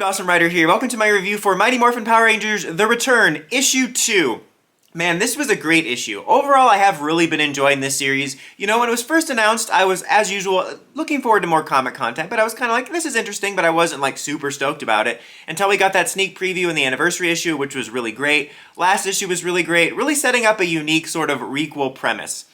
Awesome Rider here. Welcome to my review for Mighty Morphin Power Rangers The Return, Issue 2. Man, this was a great issue. Overall, I have really been enjoying this series. You know, when it was first announced, I was, as usual, looking forward to more comic content, but I was kind of like, this is interesting, but I wasn't, like, super stoked about it until we got that sneak preview in the anniversary issue, which was really great. Last issue was really great, really setting up a unique sort of requel premise.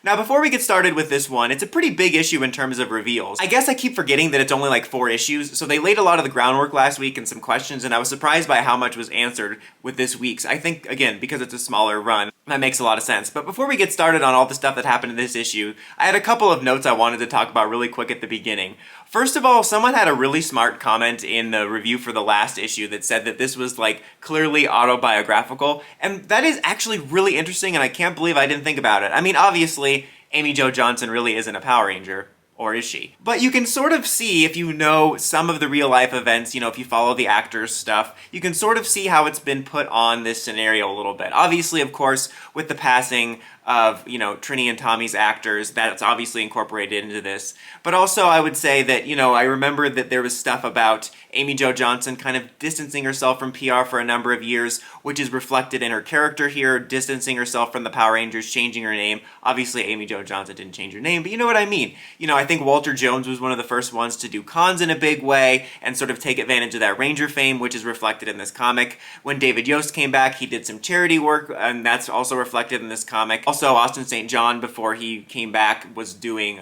Now, before we get started with this one, it's a pretty big issue in terms of reveals. I guess I keep forgetting that it's only like 4 issues, so they laid a lot of the groundwork last week and some questions, and I was surprised by how much was answered with this week's. I think, again, because it's a smaller run, that makes a lot of sense. But before we get started on all the stuff that happened in this issue, I had a couple of notes I wanted to talk about really quick at the beginning. First of all, someone had a really smart comment in the review for the last issue that said that this was, like, clearly autobiographical, and that is actually really interesting, and I can't believe I didn't think about it. I mean, obviously, Amy Jo Johnson really isn't a Power Ranger, or is she? But you can sort of see, if you know some of the real-life events, you know, if you follow the actors' stuff, you can sort of see how it's been put on this scenario a little bit. Obviously, of course, with the passing of, you know, Trini and Tommy's actors, that's obviously incorporated into this. But also, I would say that, you know, I remember that there was stuff about Amy Jo Johnson kind of distancing herself from PR for a number of years, which is reflected in her character here, distancing herself from the Power Rangers, changing her name. Obviously, Amy Jo Johnson didn't change her name, but you know what I mean. You know, I think Walter Jones was one of the first ones to do cons in a big way and sort of take advantage of that Ranger fame, which is reflected in this comic. When David Yost came back, he did some charity work, and that's also reflected in this comic. Also, Austin St. John, before he came back, was doing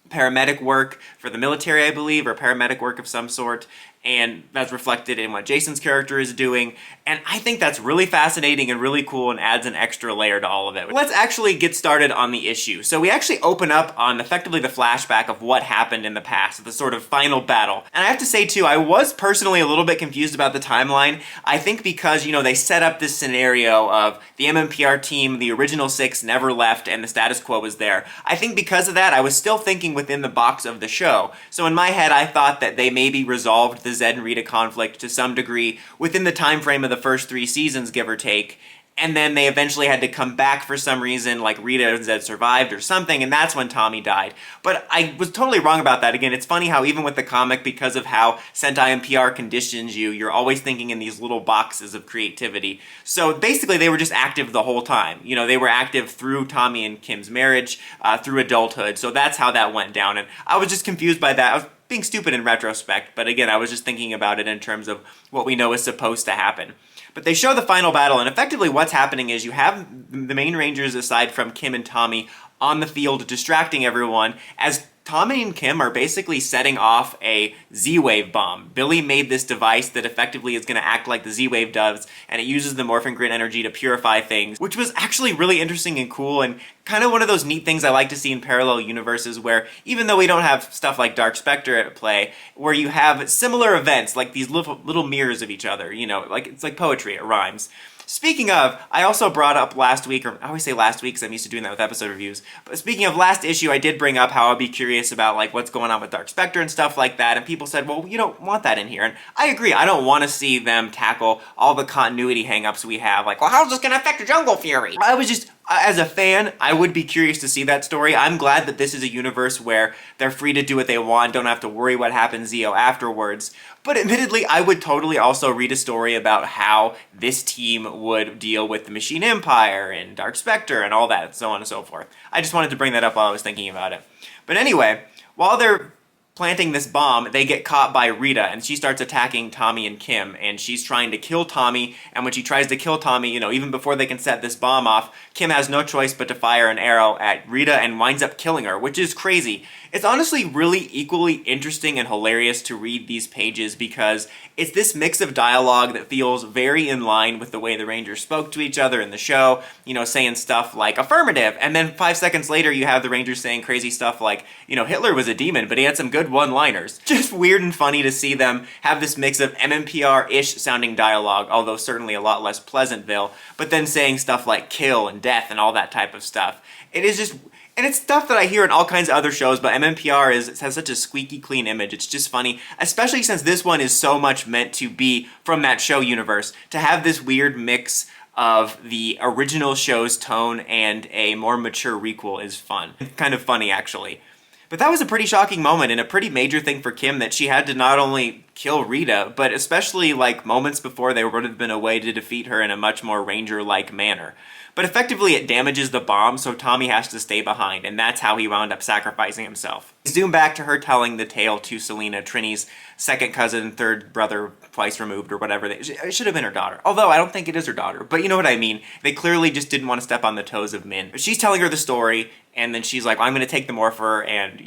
paramedic work for the military, I believe, or paramedic work of some sort, and that's reflected in what Jason's character is doing, and I think that's really fascinating and really cool and adds an extra layer to all of it. Let's actually get started on the issue. So we actually open up on effectively the flashback of what happened in the past, the sort of final battle. And I have to say too, I was personally a little bit confused about the timeline. I think because, you know, they set up this scenario of the mmpr team, the original 6 never left, and the status quo was there. I think because of that, I was still thinking within the box of the show. So in my head, I thought that they maybe resolved the Zed and Rita conflict to some degree within the time frame of the first 3 seasons, give or take, and then they eventually had to come back for some reason, like Rita and Zed survived or something, and that's when Tommy died. But I was totally wrong about that. Again, it's funny how even with the comic, because of how Sentai and PR conditions you, you're always thinking in these little boxes of creativity. So basically, they were just active the whole time. You know, they were active through Tommy and Kim's marriage, through adulthood, so that's how that went down, and I was just confused by that. I was being stupid in retrospect, but again, I was just thinking about it in terms of what we know is supposed to happen. But they show the final battle, and effectively what's happening is you have the main Rangers, aside from Kim and Tommy, on the field distracting everyone, as Tommy and Kim are basically setting off a Z-Wave bomb. Billy made this device that effectively is going to act like the Z-Wave does, and it uses the Morphin Grid energy to purify things, which was actually really interesting and cool, and kind of one of those neat things I like to see in parallel universes where, even though we don't have stuff like Dark Spectre at play, where you have similar events, like these little mirrors of each other, you know, like it's like poetry, it rhymes. Speaking of, I also brought up last week, or I always say last week because I'm used to doing that with episode reviews, but speaking of last issue, I did bring up how I'd be curious about like what's going on with Dark Spectre and stuff like that, and people said, well, you don't want that in here, and I agree, I don't want to see them tackle all the continuity hangups we have, like, well, how's this going to affect Jungle Fury? I was just, as a fan, I would be curious to see that story. I'm glad that this is a universe where they're free to do what they want, don't have to worry what happens Zeo afterwards. But admittedly, I would totally also read a story about how this team would deal with the Machine Empire and Dark Spectre and all that, so on and so forth. I just wanted to bring that up while I was thinking about it. But anyway, while they're planting this bomb, they get caught by Rita, and she starts attacking Tommy and Kim, and she's trying to kill Tommy, and when she tries to kill Tommy, you know, even before they can set this bomb off, Kim has no choice but to fire an arrow at Rita and winds up killing her, which is crazy. It's honestly really equally interesting and hilarious to read these pages because it's this mix of dialogue that feels very in line with the way the Rangers spoke to each other in the show, you know, saying stuff like affirmative, and then 5 seconds later you have the Rangers saying crazy stuff like, you know, Hitler was a demon, but he had some good one-liners. Just weird and funny to see them have this mix of MMPR-ish sounding dialogue, although certainly a lot less Pleasantville, but then saying stuff like kill and death and all that type of stuff. It is just... And it's stuff that I hear in all kinds of other shows, but MMPR has such a squeaky clean image. It's just funny, especially since this one is so much meant to be from that show universe. To have this weird mix of the original show's tone and a more mature requel is fun. Kind of funny, actually. But that was a pretty shocking moment and a pretty major thing for Kim, that she had to not only kill Rita, but especially like moments before there would have been a way to defeat her in a much more Ranger-like manner. But effectively it damages the bomb, so Tommy has to stay behind, and that's how he wound up sacrificing himself. Zoom back to her telling the tale to Selena, Trini's second cousin, third brother, twice removed, or whatever. It should have been her daughter. Although I don't think it is her daughter, but you know what I mean. They clearly just didn't want to step on the toes of Min. But she's telling her the story, and then she's like, well, I'm going to take the Morpher, and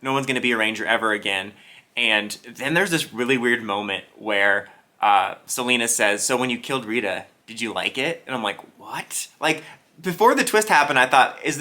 no one's going to be a Ranger ever again. And then there's this really weird moment where Selena says, so when you killed Rita, did you like it? And I'm like, what? Like, before the twist happened, I thought, is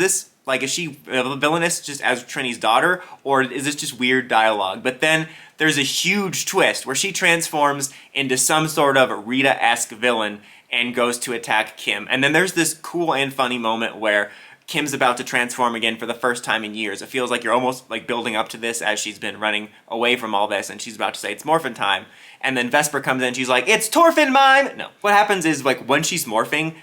she a villainous just as Trini's daughter, or is this just weird dialogue? But then there's a huge twist where she transforms into some sort of Rita-esque villain and goes to attack Kim. And then there's this cool and funny moment where Kim's about to transform again for the first time in years. It feels like you're almost like building up to this as she's been running away from all this, and she's about to say it's Morphin time. And then Vesper comes in, she's like, it's Torfin mime! No. What happens is, like, when she's morphing,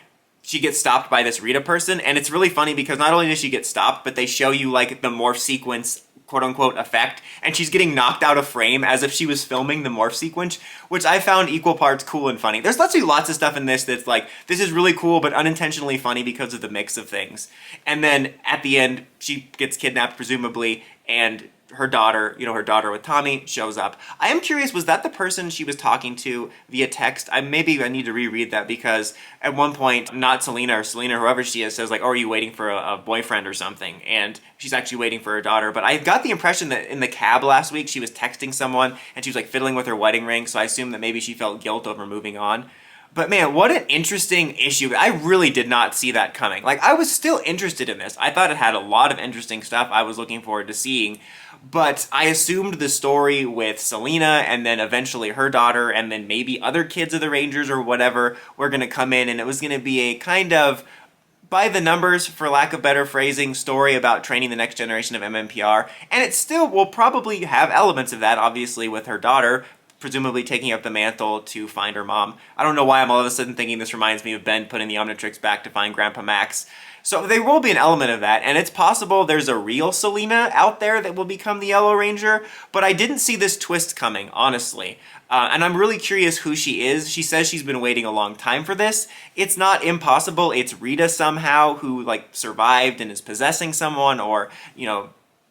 she gets stopped by this Rita person, and it's really funny because not only does she get stopped, but they show you, like, the morph sequence quote-unquote effect, and she's getting knocked out of frame as if she was filming the morph sequence, which I found equal parts cool and funny. There's actually lots of stuff in this that's like, this is really cool but unintentionally funny because of the mix of things. And then at the end, she gets kidnapped presumably, and her daughter, her daughter with Tommy, shows up. I am curious, was that the person she was talking to via text? Maybe I need to reread that, because at one point, not Selena or Selena, whoever she is, says like, oh, are you waiting for a boyfriend or something? And she's actually waiting for her daughter. But I got the impression that in the cab last week, she was texting someone and she was like fiddling with her wedding ring, so I assumed that maybe she felt guilt over moving on. But man, what an interesting issue. I really did not see that coming. Like, I was still interested in this. I thought it had a lot of interesting stuff I was looking forward to seeing. But I assumed the story with Selena and then eventually her daughter and then maybe other kids of the Rangers or whatever were going to come in, and it was going to be a kind of by the numbers, for lack of better phrasing, story about training the next generation of MMPR. And it still will probably have elements of that, obviously, with her daughter presumably taking up the mantle to find her mom. I don't know why I'm all of a sudden thinking this reminds me of Ben putting the Omnitrix back to find Grandpa Max. So there will be an element of that, and it's possible there's a real Selena out there that will become the Yellow Ranger, but I didn't see this twist coming, honestly. And I'm really curious who she is. She says she's been waiting a long time for this. It's not impossible it's Rita somehow who, like, survived and is possessing someone, or,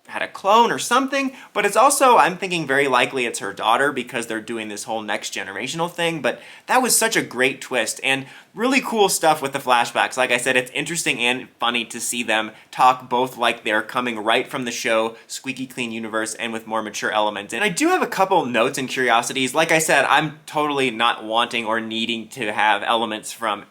had a clone or something, but it's also, I'm thinking very likely it's her daughter because they're doing this whole next generational thing. But that was such a great twist and really cool stuff with the flashbacks. Like I said, it's interesting and funny to see them talk both like they're coming right from the show, squeaky clean universe, and with more mature elements. And I do have a couple notes and curiosities. Like I said, I'm totally not wanting or needing to have elements from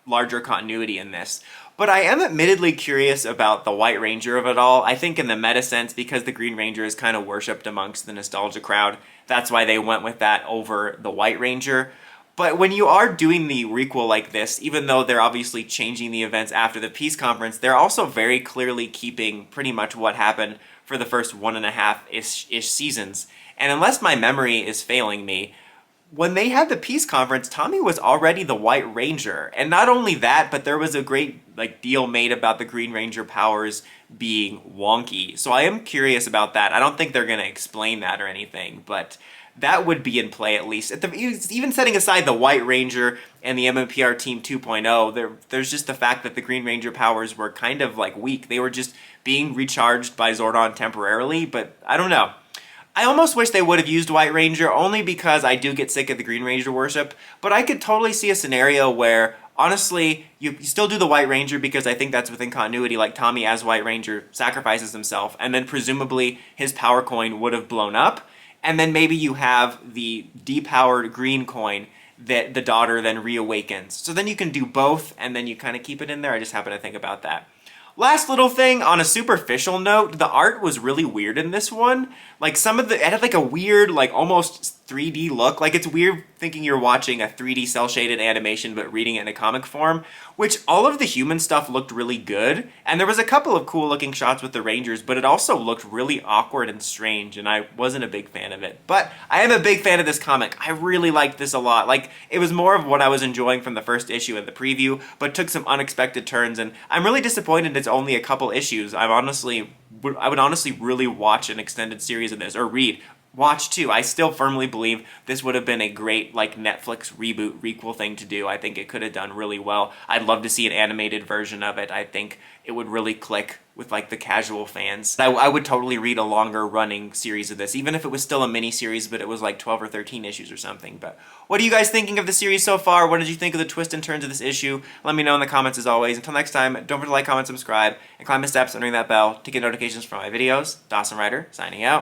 larger continuity in this. But I am admittedly curious about the White Ranger of it all. I think in the meta sense, because the Green Ranger is kind of worshipped amongst the nostalgia crowd, that's why they went with that over the White Ranger. But when you are doing the requel like this, even though they're obviously changing the events after the peace conference, they're also very clearly keeping pretty much what happened for the first 1.5-ish seasons. And unless my memory is failing me, when they had the peace conference, Tommy was already the White Ranger. And not only that, but there was a great deal made about the Green Ranger powers being wonky. So I am curious about that. I don't think they're going to explain that or anything, but that would be in play at least. Even setting aside the White Ranger and the MMPR Team 2.0, there's just the fact that the Green Ranger powers were kind of weak. They were just being recharged by Zordon temporarily, but I don't know. I almost wish they would have used White Ranger, only because I do get sick of the Green Ranger worship, but I could totally see a scenario where, honestly, you still do the White Ranger because I think that's within continuity, like Tommy as White Ranger sacrifices himself, and then presumably his power coin would have blown up, and then maybe you have the depowered green coin that the daughter then reawakens. So then you can do both, and then you kind of keep it in there. I just happen to think about that. Last little thing, on a superficial note, the art was really weird in this one. It had a weird, almost 3D look. Like, it's weird thinking you're watching a 3D cel-shaded animation but reading it in a comic form, which all of the human stuff looked really good, and there was a couple of cool looking shots with the Rangers, but it also looked really awkward and strange, and I wasn't a big fan of it. But I am a big fan of this comic. I really liked this a lot. Like, it was more of what I was enjoying from the first issue and the preview, but took some unexpected turns, and I'm really disappointed it's only a couple issues. I would honestly really watch an extended series of this, or watch too. I still firmly believe this would have been a great like Netflix reboot requel thing to do. I think it could have done really well. I'd love to see an animated version of it. I think it would really click with like the casual fans. I would totally read a longer running series of this, even if it was still a mini series, but it was like 12 or 13 issues or something. But what are you guys thinking of the series so far? What did you think of the twists and turns of this issue? Let me know in the comments as always. Until next time, don't forget to like, comment, subscribe, and climb the steps and ring that bell to get notifications from my videos. Dawson Ryder, signing out.